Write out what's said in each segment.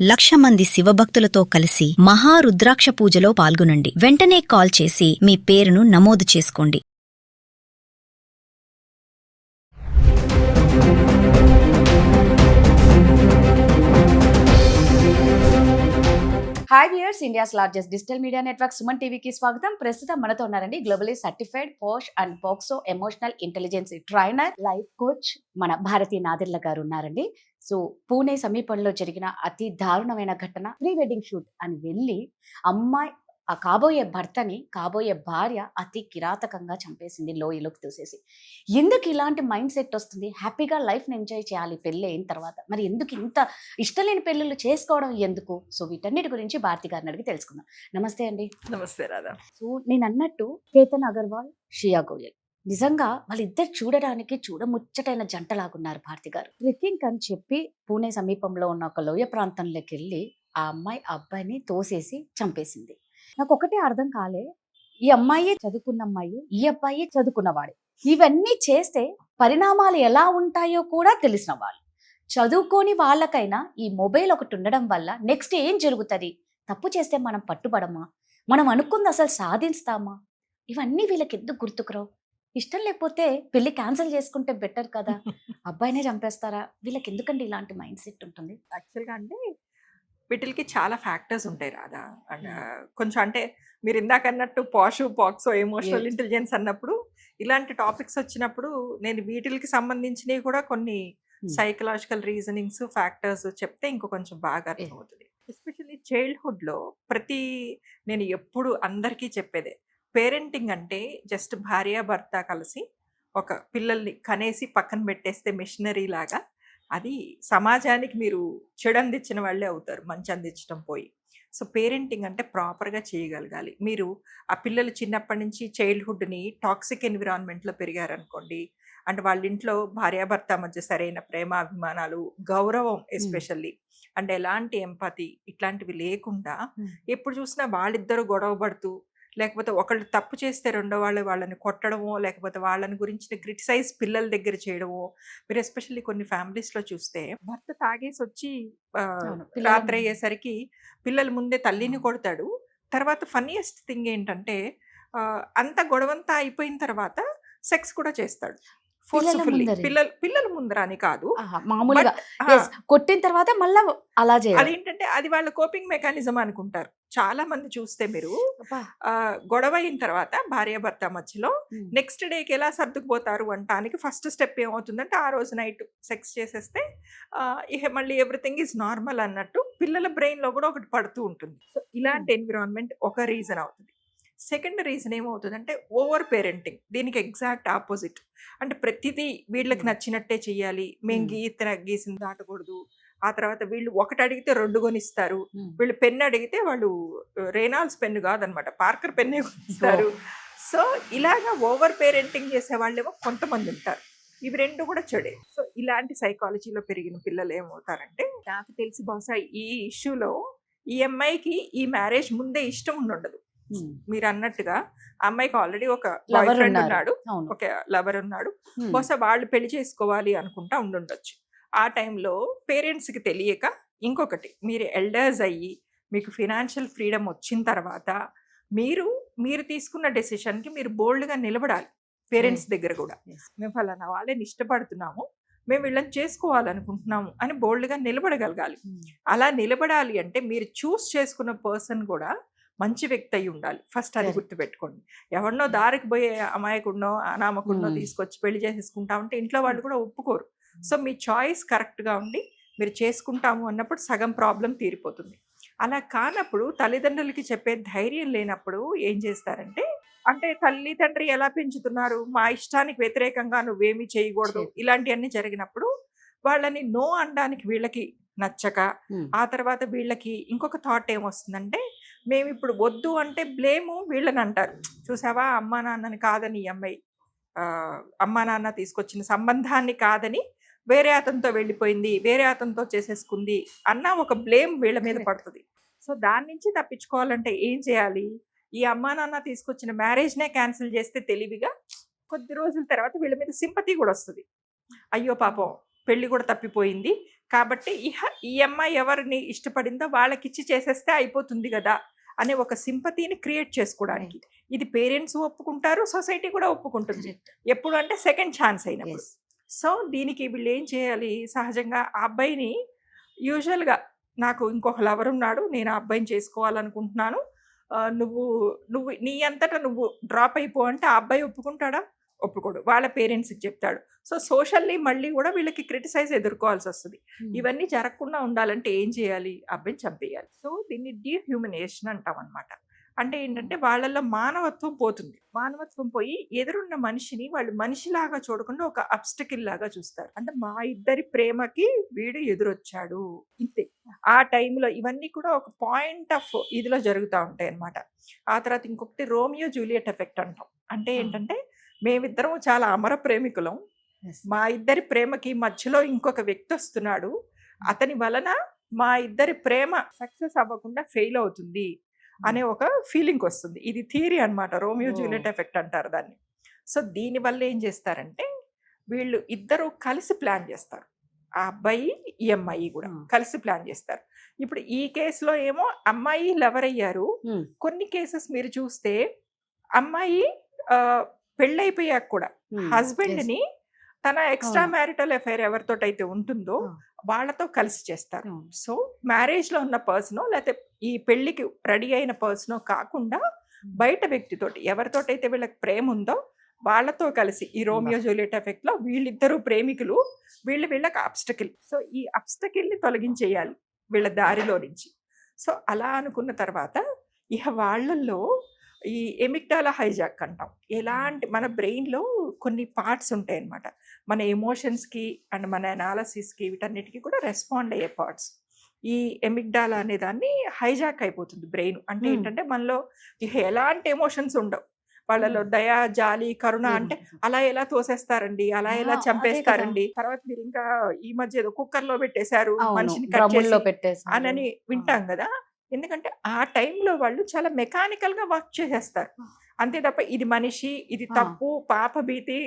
1,00,000 మంది శివభక్తులతో కలిసి మహారుద్రాక్ష పూజలో పాల్గొనండి. వెంటనే కాల్ చేసి మీ పేరును నమోదు చేసుకోండి. Hi viewers, India's largest digital media network Suman టీవీకి స్వాగతం. ప్రస్తుతం మనతో ఉన్నారండి globally certified posh and POCSO emotional intelligence trainer, life coach మన భారతీ నాదిర్ల గారు ఉన్నారండి. సో పూణే సమీపంలో జరిగిన అతి దారుణమైన ఘటన, ప్రీ వెడ్డింగ్ షూట్ అని వెళ్ళి అమ్మాయి ఆ కాబోయే భర్తని, కాబోయే భార్య అతి కిరాతకంగా చంపేసింది, లోయలోకి తోసేసి. ఎందుకు ఇలాంటి మైండ్ సెట్ వస్తుంది? హ్యాపీగా లైఫ్ని ఎంజాయ్ చేయాలి పెళ్ళి అయిన తర్వాత, మరి ఎందుకు ఇంత ఇష్టలేని పెళ్ళిళ్ళు చేసుకోవడం ఎందుకు? సో వీటన్నిటి గురించి భారతి గారిని అడిగి తెలుసుకుందాం. నమస్తే అండి. నమస్తే రాధా. సో నేను అన్నట్టు కేతన్ అగర్వాల్, శ్రియా గోయల్ నిజంగా వాళ్ళిద్దరు చూడడానికి చూడముచ్చటైన జంటలాగున్నారు. భారతి గారు ట్రెక్కింగ్ అని చెప్పి పూణే సమీపంలో ఉన్న ఒక లోయ ప్రాంతంలోకి వెళ్ళి ఆ అమ్మాయి ఆ అబ్బాయిని తోసేసి చంపేసింది. నాకు ఒకటే అర్థం కాలే, ఈ అమ్మాయి చదువుకున్న అమ్మాయి, ఈ అబ్బాయి చదువుకున్నవాడే. ఇవన్నీ చేస్తే పరిణామాలు ఎలా ఉంటాయో కూడా తెలిసిన వాళ్ళు. చదువుకోని వాళ్ళకైనా ఈ మొబైల్ ఒకటి ఉండడం వల్ల నెక్స్ట్ ఏం జరుగుతుంది? తప్పు చేస్తే మనం పట్టుబడమా? మనం అనుకుంది అసలు సాధిస్తామా? ఇవన్నీ వీళ్ళకి ఎందుకు గుర్తుకురావు? ఇష్టం లేకపోతే పెళ్లి క్యాన్సిల్ చేసుకుంటే బెటర్ కదా. అబ్బాయినే చంపేస్తారా? వీళ్ళకి ఎందుకంటే ఇలాంటి మైండ్ సెట్ ఉంటుంది? యాక్చువల్గా అంటే వీటికి చాలా ఫ్యాక్టర్స్ ఉంటాయి రాధా. అండ్ కొంచెం అంటే మీరు ఇందాక అన్నట్టు పోక్సో ఎమోషనల్ ఇంటెలిజెన్స్ అన్నప్పుడు, ఇలాంటి టాపిక్స్ వచ్చినప్పుడు నేను వీటికి సంబంధించినవి కూడా కొన్ని సైకలాజికల్ రీజనింగ్స్, ఫ్యాక్టర్స్ చెప్తే ఇంకో కొంచెం బాగా అర్థమవుతుంది. ఎస్పెషల్లీ చైల్డ్హుడ్లో నేను ఎప్పుడు అందరికీ చెప్పేదే, పేరెంటింగ్ అంటే జస్ట్ భార్య భర్త కలిసి ఒక పిల్లల్ని కనేసి పక్కన పెట్టేస్తే మిషనరీ లాగా, అది సమాజానికి మీరు చెడు అందించిన వాళ్ళే అవుతారు, మంచి అందించడం పోయి. సో పేరెంటింగ్ అంటే ప్రాపర్గా చేయగలగాలి. మీరు ఆ పిల్లలు చిన్నప్పటి నుంచి చైల్డ్హుడ్ని టాక్సిక్ ఎన్విరాన్మెంట్లో పెరిగారనుకోండి, అంటే వాళ్ళ ఇంట్లో భార్యాభర్త మధ్య సరైన ప్రేమ, అభిమానాలు, గౌరవం ఎస్పెషల్లీ, అంటే ఎలాంటి ఎంపతి ఇట్లాంటివి లేకుండా ఎప్పుడు చూసినా వాళ్ళిద్దరూ గొడవ పడుతూ, లేకపోతే ఒకళ్ళు తప్పు చేస్తే రెండో వాళ్ళని కొట్టడమో, లేకపోతే వాళ్ళని గురించిన క్రిటిసైజ్ పిల్లల దగ్గర చేయడమో. మీరు ఎస్పెషల్లీ కొన్ని ఫ్యామిలీస్లో చూస్తే భర్త తాగేసి వచ్చి రాత్రి అయ్యేసరికి పిల్లల ముందే తల్లిని కొడతాడు. తర్వాత ఫన్నీయెస్ట్ థింగ్ ఏంటంటే, అంత గొడవంతా అయిపోయిన తర్వాత సెక్స్ కూడా చేస్తాడు ఫోర్స్ఫుల్లీ. పిల్లల ముందర అని కాదు, మామూలుగా కొట్టిన తర్వాత మళ్ళీ అలా చేయాలి. అదేంటంటే అది వాళ్ళ కోపింగ్ మెకానిజం అనుకుంటారు. చాలా మంది చూస్తే మీరు గొడవ అయిన తర్వాత భార్యాభర్త మధ్యలో నెక్స్ట్ డేకి ఎలా సర్దుకుపోతారు అంటానికి ఫస్ట్ స్టెప్ ఏమవుతుందంటే, ఆ రోజు నైట్ సెక్స్ చేసేస్తే ఇక మళ్ళీ ఎవ్రీథింగ్ ఈజ్ నార్మల్ అన్నట్టు పిల్లల బ్రెయిన్లో కూడా ఒకటి పడుతూ ఉంటుంది. సో ఇలాంటి ఎన్విరాన్మెంట్ ఒక రీజన్ అవుతుంది. సెకండ్ రీజన్ ఏమవుతుందంటే ఓవర్ పేరెంటింగ్. దీనికి ఎగ్జాక్ట్ ఆపోజిట్. అంటే ప్రతిదీ వీళ్ళకి నచ్చినట్టే చెయ్యాలి, మేము గీసిన దాటకూడదు. ఆ తర్వాత వీళ్ళు ఒకటి అడిగితే 2 కొనిస్తారు, వీళ్ళు పెన్ను అడిగితే వాళ్ళు రేనాల్డ్స్ పెన్ను కాదనమాట, పార్కర్ పెన్నే కొనిస్తారు. సో ఇలాగా ఓవర్ పేరెంటింగ్ చేసే వాళ్ళేమో కొంతమంది ఉంటారు. ఇవి రెండు కూడా చెడే. సో ఇలాంటి సైకాలజీలో పెరిగిన పిల్లలు ఏమవుతారంటే, నాకు తెలిసి బహుశా ఈ ఇష్యూలో ఈ అమ్మాయికి ఈ మ్యారేజ్ ముందే ఇష్టం ఉండదు. మీరు అన్నట్టుగా అమ్మాయికి ఆల్రెడీ ఒక బాయ్ ఫ్రెండ్ ఉన్నాడు, ఒక లవర్ ఉన్నాడు. బహుశా వాళ్ళు పెళ్లి చేసుకోవాలి అనుకుంటా ఉండుండొచ్చు. ఆ టైంలో పేరెంట్స్కి తెలియక, ఇంకొకటి మీరు ఎల్డర్స్ అయ్యి మీకు ఫినాన్షియల్ ఫ్రీడమ్ వచ్చిన తర్వాత మీరు తీసుకున్న డెసిషన్కి మీరు బోల్డ్గా నిలబడాలి. పేరెంట్స్ దగ్గర కూడా మేము ఫలానా వాళ్ళని ఇష్టపడుతున్నాము, మేము వీళ్ళని చేసుకోవాలనుకుంటున్నాము అని బోల్డ్గా నిలబడగలగాలి. అలా నిలబడాలి అంటే మీరు చూస్ చేసుకున్న పర్సన్ కూడా మంచి వ్యక్తి అయి ఉండాలి. ఫస్ట్ అది గుర్తుపెట్టుకోండి. ఎవరినో దారికి పోయే అమాయకుడినో అనామకుడినో తీసుకొచ్చి పెళ్లి చేసేసుకుంటా ఉంటే ఇంట్లో వాళ్ళు కూడా ఒప్పుకోరు. సో మీ చాయిస్ కరెక్ట్గా ఉండి మీరు చేసుకుంటాము అన్నప్పుడు సగం ప్రాబ్లం తీరిపోతుంది. అలా కానప్పుడు తల్లిదండ్రులకి చెప్పే ధైర్యం లేనప్పుడు ఏం చేస్తారంటే, అంటే తల్లి తండ్రి ఎలా పెంచుతున్నారు, మా ఇష్టానికి వ్యతిరేకంగా నువ్వేమీ చేయకూడదు, ఇలాంటివన్నీ జరిగినప్పుడు వాళ్ళని నో అనడానికి వీళ్ళకి నచ్చక, ఆ తర్వాత వీళ్ళకి ఇంకొక థాట్ ఏమొస్తుందంటే, మేము ఇప్పుడు వద్దు అంటే బ్లేము వీళ్ళని అంటారు. చూసావా అమ్మా నాన్నని కాదని, ఈ అమ్మాయి అమ్మా నాన్న తీసుకొచ్చిన సంబంధాన్ని కాదని వేరే అతనితో వెళ్ళిపోయింది, వేరే అతనితో చేసేసుకుంది అన్న ఒక బ్లేమ్ వీళ్ళ మీద పడుతుంది. సో దాని నుంచి తప్పించుకోవాలంటే ఏం చేయాలి? ఈ అమ్మా నాన్న తీసుకొచ్చిన మ్యారేజ్నే క్యాన్సిల్ చేస్తే తెలివిగా కొద్ది రోజుల తర్వాత వీళ్ళ మీద సింపతి కూడా వస్తుంది. అయ్యో పాపం పెళ్లి కూడా తప్పిపోయింది, కాబట్టి ఈ అమ్మాయి ఎవరిని ఇష్టపడిందో వాళ్ళకిచ్చి చేసేస్తే అయిపోతుంది కదా అనే ఒక సింపతిని క్రియేట్ చేసుకోవడానికి. ఇది పేరెంట్స్ ఒప్పుకుంటారు, సొసైటీ కూడా ఒప్పుకుంటుంది. ఎప్పుడు అంటే సెకండ్ ఛాన్స్ అయినప్పుడు. సో దీనికి వీళ్ళు ఏం చేయాలి, సహజంగా ఆ అబ్బాయిని యూజువల్గా నాకు ఇంకొక లవర్ ఉన్నాడు, నేను ఆ అబ్బాయిని చేసుకోవాలనుకుంటున్నాను, నువ్వు నువ్వు నీ అంతటా నువ్వు డ్రాప్ అయిపో అంటే ఆ అబ్బాయి ఒప్పుకుంటాడా? ఒప్పుకోడు. వాళ్ళ పేరెంట్స్కి చెప్తాడు. సో సోషల్లీ మళ్ళీ కూడా వీళ్ళకి క్రిటిసైజ్ ఎదుర్కోవాల్సి వస్తుంది. ఇవన్నీ జరగకుండా ఉండాలంటే ఏం చేయాలి, అబ్బాయిని చంపేయాలి. సో దీన్ని డీహ్యూమనేషన్ అంటాం అనమాట. అంటే ఏంటంటే వాళ్ళల్లో మానవత్వం పోతుంది. మానవత్వం పోయి ఎదురున్న మనిషిని వాళ్ళు మనిషిలాగా చూడకుండా ఒక అబ్స్టకిల్ లాగా చూస్తారు. అంటే మా ఇద్దరి ప్రేమకి వీడు ఎదురొచ్చాడు ఇంతే. ఆ టైంలో ఇవన్నీ కూడా ఒక పాయింట్ ఆఫ్ ఇదిలో జరుగుతూ ఉంటాయి అనమాట. ఆ తర్వాత ఇంకొకటి రోమియో జూలియట్ ఎఫెక్ట్ అంటాం. అంటే ఏంటంటే మేమిద్దరం చాలా అమర ప్రేమికులం, మా ఇద్దరి ప్రేమకి మధ్యలో ఇంకొక వ్యక్తి వస్తున్నాడు, అతని వలన మా ఇద్దరి ప్రేమ సక్సెస్ అవ్వకుండా ఫెయిల్ అవుతుంది అనే ఒక ఫీలింగ్ వస్తుంది. ఇది థియరీ అనమాట, రోమియో జూలియట్ ఎఫెక్ట్ అంటారు దాన్ని. సో దీనివల్ల ఏం చేస్తారంటే వీళ్ళు ఇద్దరు కలిసి ప్లాన్ చేస్తారు. ఆ అబ్బాయి ఈ అమ్మాయి కూడా కలిసి ప్లాన్ చేస్తారు. ఇప్పుడు ఈ కేసులో ఏమో అమ్మాయి లవర్ అయ్యారు. కొన్ని కేసెస్ మీరు చూస్తే అమ్మాయి పెళ్ళైపోయాక కూడా హస్బెండ్ ని తన ఎక్స్ట్రా మ్యారిటల్ అఫైర్ ఎవరితోటైతే ఉంటుందో వాళ్ళతో కలిసి చేస్తారు. సో మ్యారేజ్ లో ఉన్న పర్సనో లేకపోతే ఈ పెళ్లికి రెడీ అయిన పర్సనో కాకుండా బయట వ్యక్తితోటి ఎవరితోటైతే వీళ్ళకి ప్రేమ ఉందో వాళ్ళతో కలిసి ఈ రోమియో జూలియట్ ఎఫెక్ట్ లో వీళ్ళిద్దరూ ప్రేమికులు, వీళ్ళకి అబ్స్టకిల్. సో ఈ అబ్స్టకిల్ ని తొలగించేయాలి వీళ్ళ దారిలో నుంచి. సో అలా అనుకున్న తర్వాత ఇక వాళ్ళల్లో ఈ ఎమిగ్డాలా హైజాక్ అంటాం. ఎలాంటి మన బ్రెయిన్లో కొన్ని పార్ట్స్ ఉంటాయి అన్నమాట, మన ఎమోషన్స్కి అండ్ మన అనాలసిస్కి వీటన్నిటికీ కూడా రెస్పాండ్ అయ్యే పార్ట్స్. ఈ ఎమిగ్డాలా అనే దాన్ని హైజాక్ అయిపోతుంది బ్రెయిన్. అంటే ఏంటంటే మనలో ఇక ఎలాంటి ఎమోషన్స్ ఉండవు. వాళ్ళలో దయ, జాలి, కరుణ అంటే అలా ఎలా తోసేస్తారండి, అలా ఎలా చంపేస్తారండి, తర్వాత మీరు ఇంకా ఈ మధ్య ఏదో కుక్కర్లో పెట్టేశారు మనిషిని కట్ చేసి అని వింటాం కదా. ఎందుకంటే ఆ టైంలో వాళ్ళు చాలా మెకానికల్ గా వర్క్ చేసేస్తారు అంతే తప్ప ఇది మనిషి, ఇది తప్పు, పాప భీతి,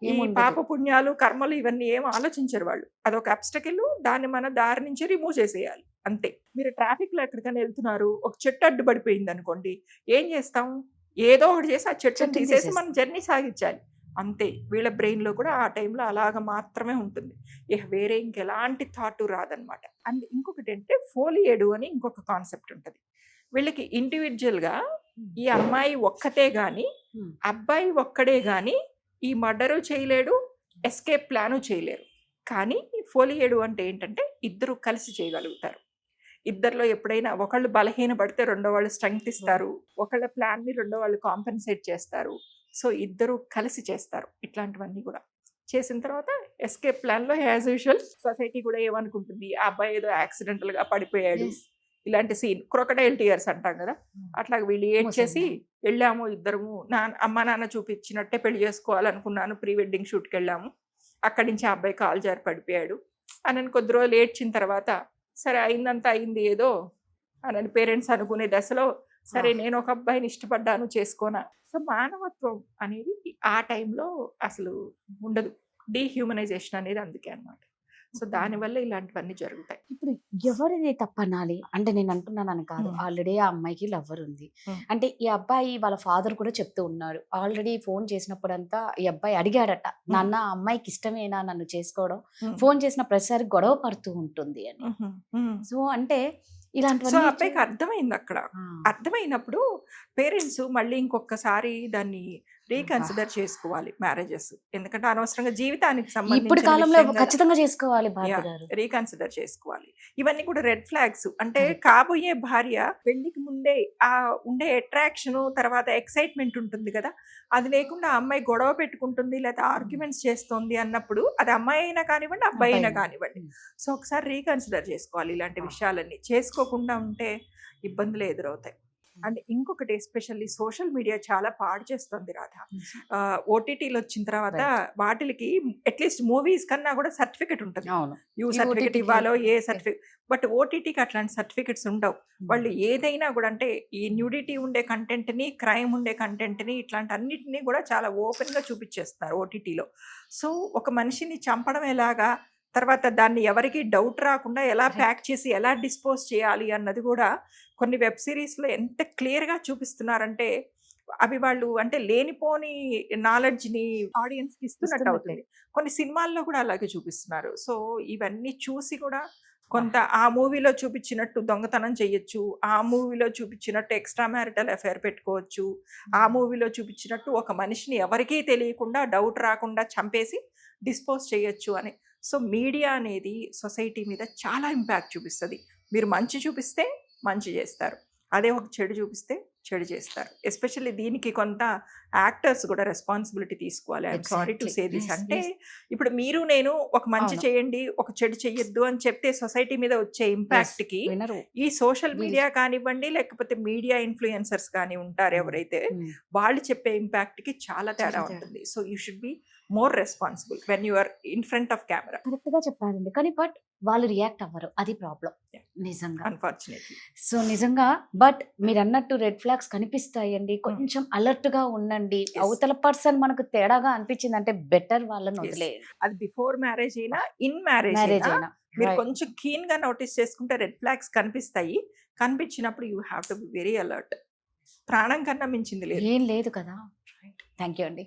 ఈ పాప పుణ్యాలు, కర్మలు ఇవన్నీ ఏం ఆలోచించరు వాళ్ళు. అదొక అబ్స్టకిల్, దాన్ని మన దారి నుంచి రిమూవ్ చేసేయాలి అంతే. మీరు ట్రాఫిక్ లో ఎక్కడికైనా వెళ్తున్నారు, ఒక చెట్టు అడ్డు పడిపోయింది అనుకోండి, ఏం చేస్తాం, ఏదో ఒకటి చేసి ఆ చెట్టుని తీసేసి మనం జర్నీ సాగించాలి అంతే. వీళ్ళ బ్రెయిన్లో కూడా ఆ టైంలో అలాగ మాత్రమే ఉంటుంది, ఇక వేరే ఇంకెలాంటి థాట్ రాదనమాట. అండ్ ఇంకొకటి అంటే ఫోలియేడు అని ఇంకొక కాన్సెప్ట్ ఉంటుంది. వీళ్ళకి ఇండివిజువల్గా ఈ అమ్మాయి ఒక్కతే కానీ అబ్బాయి ఒక్కడే కానీ ఈ మర్డరు చేయలేడు, ఎస్కేప్ ప్లాను చేయలేరు. కానీ ఫోలియేడు అంటే ఏంటంటే ఇద్దరు కలిసి చేయగలుగుతారు. ఇద్దరిలో ఎప్పుడైనా ఒకళ్ళు బలహీన పడితే రెండో వాళ్ళు స్ట్రెంగ్త్ ఇస్తారు, ఒకళ్ళ ప్లాన్ని రెండో వాళ్ళు కాంపెన్సేట్ చేస్తారు. సో ఇద్దరు కలిసి చేస్తారు. ఇట్లాంటివన్నీ కూడా చేసిన తర్వాత ఎస్కేప్ ప్లాన్లో యాజ్ యూజువల్ సొసైటీ కూడా ఏమనుకుంటుంది, ఆ అబ్బాయి ఏదో యాక్సిడెంటల్గా పడిపోయాడు, ఇలాంటి సీన్ క్రొకడైల్ టీయర్స్ అంటాం కదా, అట్లా వీళ్ళు ఏడ్ చేసి వెళ్ళాము ఇద్దరము, అమ్మ నాన్న చూపించినట్టే పెళ్లి చేసుకోవాలనుకున్నాను, ప్రీ వెడ్డింగ్ షూట్కి వెళ్ళాము, అక్కడి నుంచి ఆ అబ్బాయి కాలు జారి పడిపోయాడు అని కొద్ది రోజులు ఏడ్చిన తర్వాత సరే అయిందంతా అయింది ఏదో అని పేరెంట్స్ అనుకునే దశలో సరే నేను ఒక అబ్బాయిని ఇష్టపడ్డాను చేసుకోనా. సో మానవత్వం అనేది ఆ టైంలో అసలు ఉండదు, డీహ్యూమనైజేషన్ అనేది అందుకే అనమాట. సో దానివల్ల ఇలాంటివన్నీ జరుగుతాయి. ఇప్పుడు ఎవరిది తప్పనాలి అంటే నేను అంటున్నానని కాదు, ఆల్రెడీ ఆ అమ్మాయికి లవ్వర్ ఉంది అంటే ఈ అబ్బాయి వాళ్ళ ఫాదర్ కూడా చెప్తూ ఉన్నారు, ఆల్రెడీ ఫోన్ చేసినప్పుడంతా ఈ అబ్బాయి అడిగాడట, నాన్న ఆ అమ్మాయికి ఇష్టమేనా నన్ను చేసుకోవడం, ఫోన్ చేసిన ప్రతిసారి గొడవ పడుతూ ఉంటుంది అని. సో అంటే ఇలాంటి అబ్బాయికి అర్థమైంది అక్కడ. అర్థమైనప్పుడు పేరెంట్స్ మళ్ళీ ఇంకొకసారి దాన్ని రీకన్సిడర్ చేసుకోవాలి మ్యారేజెస్, ఎందుకంటే అనవసరంగా జీవితానికి ఇప్పుడు కాలంలో ఖచ్చితంగా చేసుకోవాలి, రీకన్సిడర్ చేసుకోవాలి. ఇవన్నీ కూడా రెడ్ ఫ్లాగ్స్. అంటే కాబోయే భార్య పెళ్లికి ముందే ఆ ఉండే అట్రాక్షన్ తర్వాత ఎక్సైట్మెంట్ ఉంటుంది కదా, అది లేకుండా అమ్మాయి గొడవ పెట్టుకుంటుంది లేదా ఆర్గ్యుమెంట్స్ చేస్తుంది అన్నప్పుడు అది అమ్మాయి అయినా కానివ్వండి అబ్బాయి అయినా కానివ్వండి, సో ఒకసారి రీకన్సిడర్ చేసుకోవాలి. ఇలాంటి విషయాలన్నీ చేసుకోకుండా ఉంటే ఇబ్బందులు ఎదురవుతాయి. అండ్ ఇంకొకటి ఎస్పెషల్లీ సోషల్ మీడియా చాలా పాడు చేస్తుంది రాధా. ఓటీటీలు వచ్చిన తర్వాత వాటికి అట్లీస్ట్ మూవీస్ కన్నా కూడా సర్టిఫికెట్ ఉంటుంది, యూ సర్టిఫికెట్ ఇవ్వాలో ఏ సర్టిఫికెట్, బట్ ఓటీటీకి అట్లాంటి సర్టిఫికెట్స్ ఉండవు. వాళ్ళు ఏదైనా కూడా అంటే ఈ న్యూడిటీ ఉండే కంటెంట్ని, క్రైమ్ ఉండే కంటెంట్ని, ఇట్లాంటి అన్నిటినీ కూడా చాలా ఓపెన్గా చూపించేస్తున్నారు ఓటీటీలో. సో ఒక మనిషిని చంపడం ఎలాగా, తర్వాత దాన్ని ఎవరికి డౌట్ రాకుండా ఎలా Correct. ప్యాక్ చేసి ఎలా డిస్పోజ్ చేయాలి అన్నది కూడా కొన్ని వెబ్ సిరీస్లో ఎంత క్లియర్గా చూపిస్తున్నారంటే అవి వాళ్ళు అంటే లేనిపోని నాలెడ్జ్ని ఆడియన్స్కి ఇస్తున్నట్టు అవుతుంది. కొన్ని సినిమాల్లో కూడా అలాగే చూపిస్తున్నారు. సో ఇవన్నీ చూసి కూడా కొంత ఆ మూవీలో చూపించినట్టు దొంగతనం చేయొచ్చు, ఆ మూవీలో చూపించినట్టు ఎక్స్ట్రా మ్యారిటల్ అఫైర్ పెట్టుకోవచ్చు, ఆ మూవీలో చూపించినట్టు ఒక మనిషిని ఎవరికీ తెలియకుండా డౌట్ రాకుండా చంపేసి డిస్పోజ్ చేయొచ్చు అని. సో మీడియా అనేది సొసైటీ మీద చాలా ఇంపాక్ట్ చూపిస్తుంది. మీరు మంచి చూపిస్తే మంచి చేస్తారు, అదే ఒక చెడు చూపిస్తే చెడు చేస్తారు. ఎస్పెషల్లీ దీనికి కొంత యాక్టర్స్ కూడా రెస్పాన్సిబిలిటీ తీసుకోవాలి. I'm sorry to say this. అంటే ఇప్పుడు మీరు నేను ఒక మంచి అవును. చేయండి ఒక చెడు చెయ్యొద్దు అని చెప్తే సొసైటీ మీద వచ్చే ఇంపాక్ట్ కి వినరు. ఈ సోషల్ మీడియా కానివ్వండి లేకపోతే మీడియా ఇన్ఫ్లుయెన్సర్స్ కానీ ఉంటారు ఎవరైతే వాళ్ళు చెప్పే ఇంపాక్ట్ కి చాలా తేడా చాలా తేడా. ఉంటుంది. So you should be more responsible when you are in front of camera. Correct గా చెప్పారండి. కానీ బట్ వాళ్ళు రియాక్ట్ అవ్వరు, అది ప్రాబ్లం Yeah. నిజంగా. అన్ఫార్చునేట్లీ సో నిజంగా బట్ మీరు అన్నట్టు రెడ్ ఫ్లాగ్స్ కనిపిస్తాయండి, కొంచెం అలర్ట్ గా ఉండండి. Yes. అవతల పర్సన్ మనకు తేడాగా అనిపించింది అంటే బెటర్ వాళ్ళని Yes. వదిలేయండి. అది బిఫోర్ మ్యారేజ్ అయినా ఇన్ మ్యారేజ్ మ్యారేజ్ అయినా అయినా మీరు Right. కొంచెం కీన్ గా నోటీస్ చేసుకుంటే రెడ్ ఫ్లాగ్స్ కనిపిస్తాయి. కనిపించినప్పుడు you have to be very alert. ప్రాణం కన్నా మించింది లేదు. ఏం లేదు కదా. థ్యాంక్ యూ అండి.